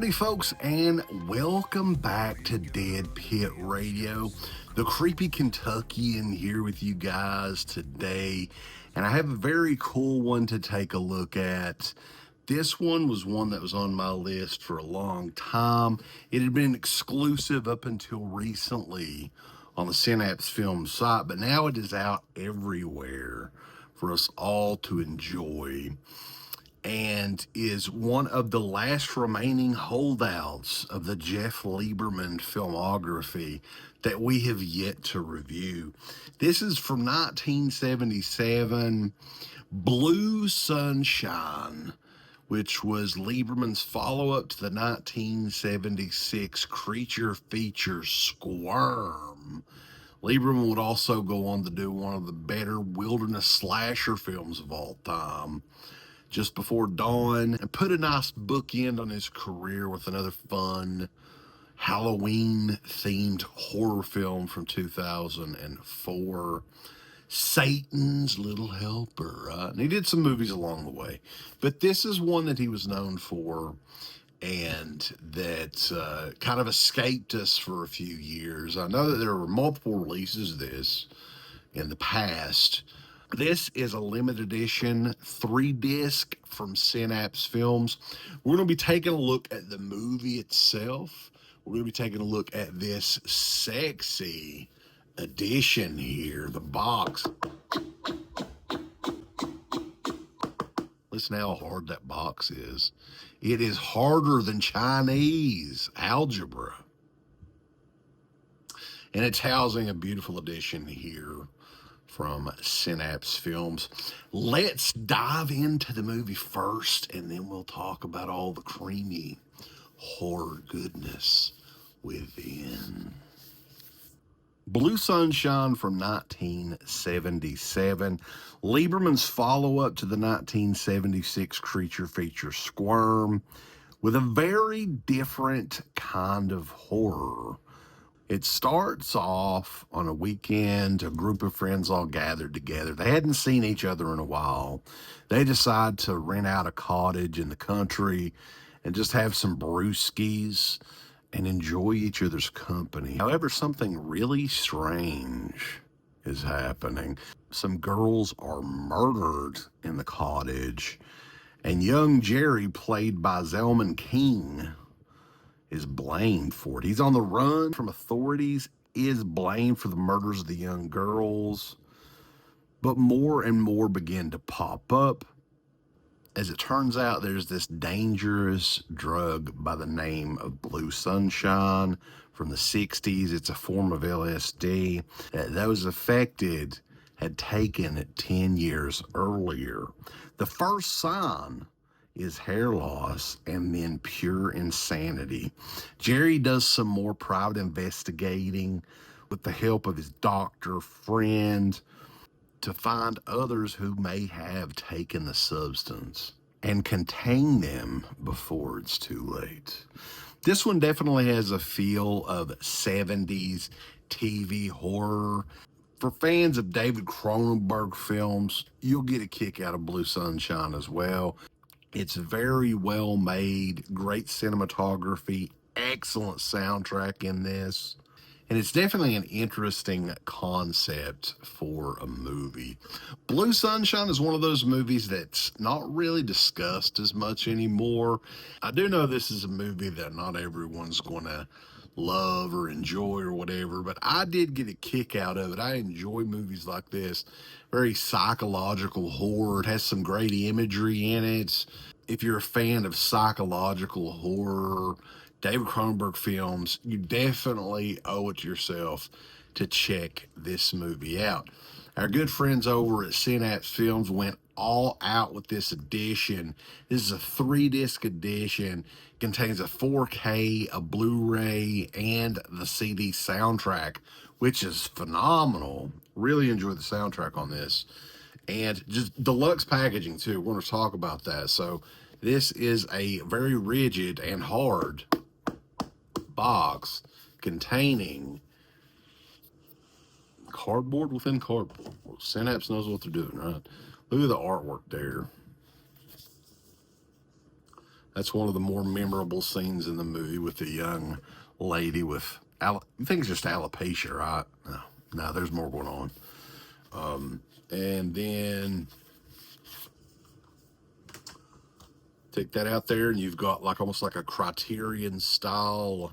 Howdy, folks, and welcome back to DEADPIT Radio. The creepy Kentuckian here with you guys today, and I have a very cool one to take a look at. This one was one that was on my list for a long time. It had been exclusive up until recently on the Synapse Film site, but now it is out everywhere for us all to enjoy, and is one of the last remaining holdouts of the Jeff Lieberman filmography that we have yet to review. This is from 1977, Blue Sunshine, which was Lieberman's follow-up to the 1976 creature feature Squirm. Lieberman would also go on to do one of the better wilderness slasher films of all time, Just Before Dawn, and put a nice bookend on his career with another fun Halloween-themed horror film from 2004, Satan's Little Helper, right? And he did some movies along the way, but this is one that he was known for and that kind of escaped us for a few years. I know that there were multiple releases of this in the past. This is a limited edition 3-disc from Synapse Films. We're going to be taking a look at the movie itself. We're going to be taking a look at this sexy edition here, the box. Listen how hard that box is. It is harder than Chinese algebra. And it's housing a beautiful edition here from Synapse Films. Let's dive into the movie first, and then we'll talk about all the creamy horror goodness within. Blue Sunshine from 1977, Lieberman's follow-up to the 1976 creature feature Squirm, with a very different kind of horror. It starts off on a weekend, a group of friends all gathered together. They hadn't seen each other in a while. They decide to rent out a cottage in the country and just have some brewskis and enjoy each other's company. However, something really strange is happening. Some girls are murdered in the cottage, and young Jerry, played by Zelman King, is blamed for it. He's on the run from authorities, is blamed for the murders of the young girls, but more and more begin to pop up. As it turns out, there's this dangerous drug by the name of Blue Sunshine from the 60s. It's a form of LSD that those affected had taken 10 years earlier. The first sign is hair loss and then pure insanity. Jerry does some more private investigating with the help of his doctor friend to find others who may have taken the substance and contain them before it's too late. This one definitely has a feel of 70s TV horror. For fans of David Cronenberg films, you'll get a kick out of Blue Sunshine as well. It's very well made, great cinematography, excellent soundtrack in this. And it's definitely an interesting concept for a movie. Blue Sunshine is one of those movies that's not really discussed as much anymore. I do know this is a movie that not everyone's going to love or enjoy or whatever, but I did get a kick out of it. I enjoy movies like this. Very psychological horror. It has some great imagery in it. If you're a fan of psychological horror, David Cronenberg films, you definitely owe it to yourself to check this movie out. Our good friends over at Synapse Films went all out with this edition. This is a 3-disc edition. It contains a 4K, a Blu-ray, and the CD soundtrack, which is phenomenal. Really enjoyed the soundtrack on this. And just deluxe packaging too. We're going to talk about that. So this is a very rigid and hard box containing cardboard within cardboard. Well, Synapse knows what they're doing, right? Look at the artwork there. That's one of the more memorable scenes in the movie with the young lady with, you think it's just alopecia, right? No, there's more going on. And then take that out there, and you've got like almost like a Criterion style.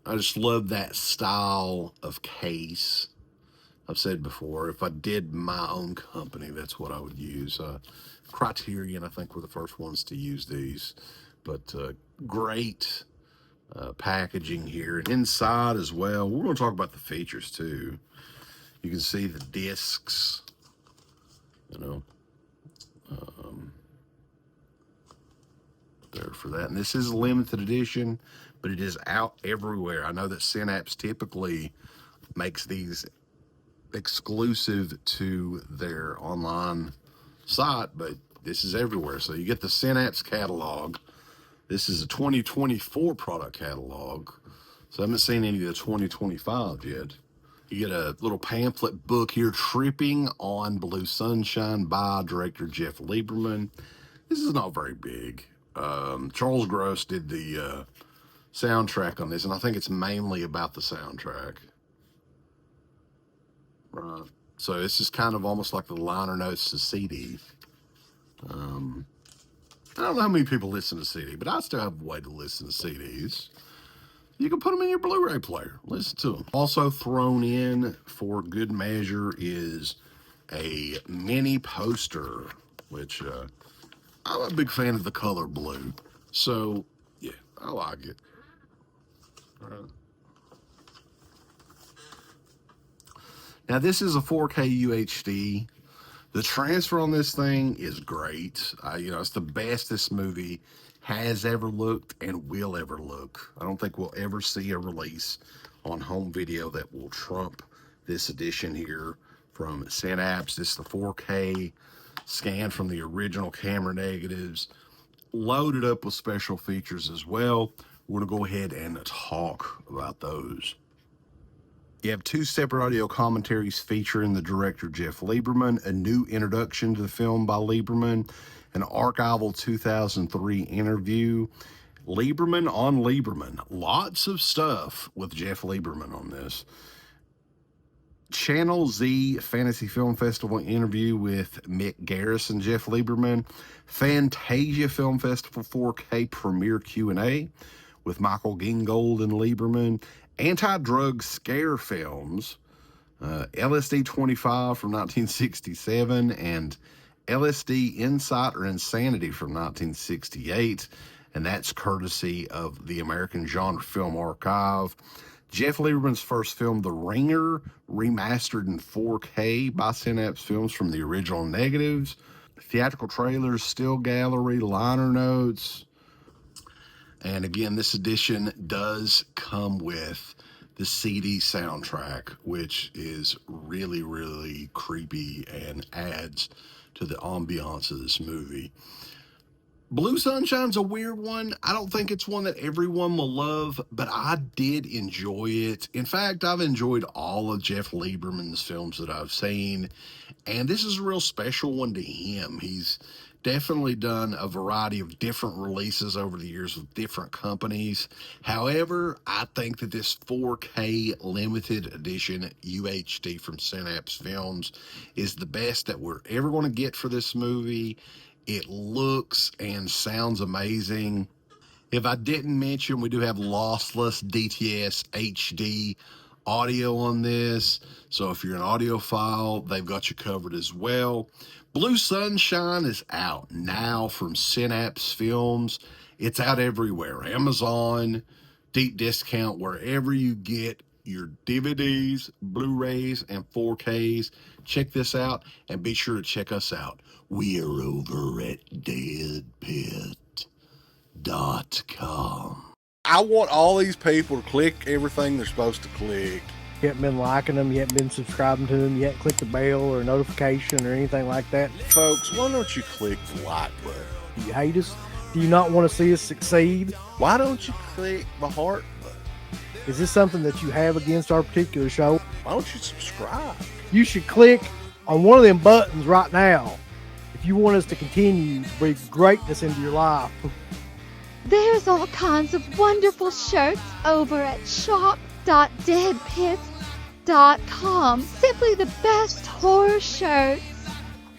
I just love that style of case. I've said before, if I did my own company, that's what I would use. Criterion, I think, were the first ones to use these. But great packaging here. And inside as well, we're going to talk about the features too. You can see the discs, you know, there for that. And this is a limited edition, but it is out everywhere. I know that Synapse typically makes these exclusive to their online site, but this is everywhere. So you get the Synapse catalog. This is a 2024 product catalog. So I haven't seen any of the 2025 yet. You get a little pamphlet book here, Tripping on Blue Sunshine by director Jeff Lieberman. This is not very big. Charles Gross did the soundtrack on this, and I think it's mainly about the soundtrack. Right. So this is kind of almost like the liner notes to CD. I don't know how many people listen to CD, but I still have a way to listen to CDs. You can put them in your Blu-ray player. Listen to them. Also thrown in for good measure is a mini poster, which I'm a big fan of the color blue. So, yeah, I like it. All right. Now, this is a 4K UHD. The transfer on this thing is great. It's the best this movie has ever looked and will ever look. I don't think we'll ever see a release on home video that will trump this edition here from Synapse. This is the 4K scan from the original camera negatives, loaded up with special features as well. We're going to go ahead and talk about those. You have two separate audio commentaries featuring the director Jeff Lieberman, a new introduction to the film by Lieberman, an archival 2003 interview. Lieberman on Lieberman. Lots of stuff with Jeff Lieberman on this. Channel Z Fantasy Film Festival interview with Mick Garris and Jeff Lieberman. Fantasia Film Festival 4K premiere Q&A with Michael Gingold and Lieberman. Anti-drug scare films, LSD 25 from 1967 and LSD Insight or Insanity from 1968, and that's courtesy of the American Genre Film Archive. Jeff Lieberman's first film, The Ringer, remastered in 4K by Synapse Films from the original negatives. Theatrical trailers, still gallery, liner notes. And again, this edition does come with the CD soundtrack, which is really, really creepy and adds to the ambiance of this movie. Blue Sunshine's a weird one. I don't think it's one that everyone will love, but I did enjoy it. In fact, I've enjoyed all of Jeff Lieberman's films that I've seen, and this is a real special one to him. He's definitely done a variety of different releases over the years with different companies. However, I think that this 4K limited edition UHD from Synapse Films is the best that we're ever going to get for this movie. It looks and sounds amazing. If I didn't mention, we do have lossless DTS HD audio on this. So if you're an audiophile, they've got you covered as well. Blue Sunshine is out now from Synapse Films. It's out everywhere. Amazon, deep discount, wherever you get your DVDs, Blu-rays, and 4Ks. Check this out and be sure to check us out. We are over at DEADPIT.com. I want all these people to click everything they're supposed to click. You haven't been liking them, you haven't been subscribing to them, you haven't clicked the bell or notification or anything like that. Folks, why don't you click the like button? Do you hate us? Do you not want to see us succeed? Why don't you click the heart button? Is this something that you have against our particular show? Why don't you subscribe? You should click on one of them buttons right now if you want us to continue to bring greatness into your life. There's all kinds of wonderful shirts over at shop.deadpit.com. Simply the best horror shirts.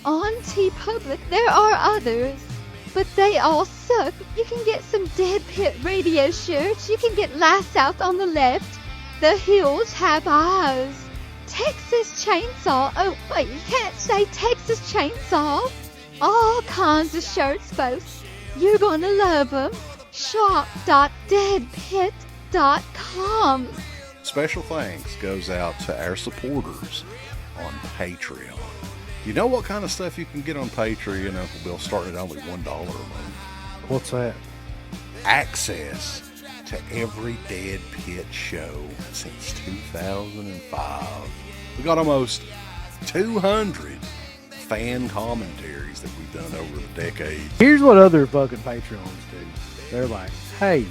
On TeePublic, there are others, but they all suck. You can get some Dead Pit Radio shirts. You can get Last South on the Left. The Hills Have Eyes. Texas Chainsaw. Oh, wait, you can't say Texas Chainsaw. All kinds of shirts, folks. You're gonna love them. Shop.deadpit.com. Special thanks goes out to our supporters on Patreon. You know what kind of stuff you can get on Patreon, Uncle Bill, starting at only $1 a month? What's that? Access to every Dead Pit show since 2005. We got almost 200 fan commentaries that we've done over the decades. Here's what other fucking Patreons do. They're like, hey,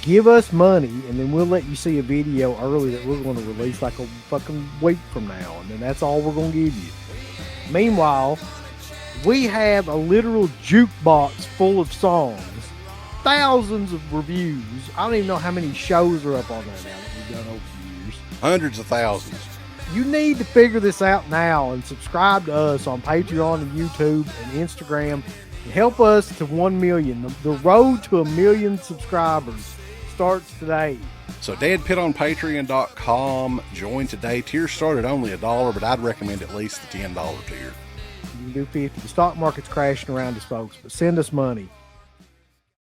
give us money and then we'll let you see a video early that we're going to release like a fucking week from now, and then that's all we're going to give you. Meanwhile, we have a literal jukebox full of songs, thousands of reviews. I don't even know how many shows are up on there now that we've done over the years. Hundreds of thousands. You need to figure this out now and subscribe to us on Patreon and YouTube and Instagram and help us to 1 million. The road to 1 million subscribers starts today. So deadpitonpatreon.com. Join today. Tiers start at only $1, but I'd recommend at least the $10 tier. You can do 50. The stock market's crashing around us, folks, but send us money.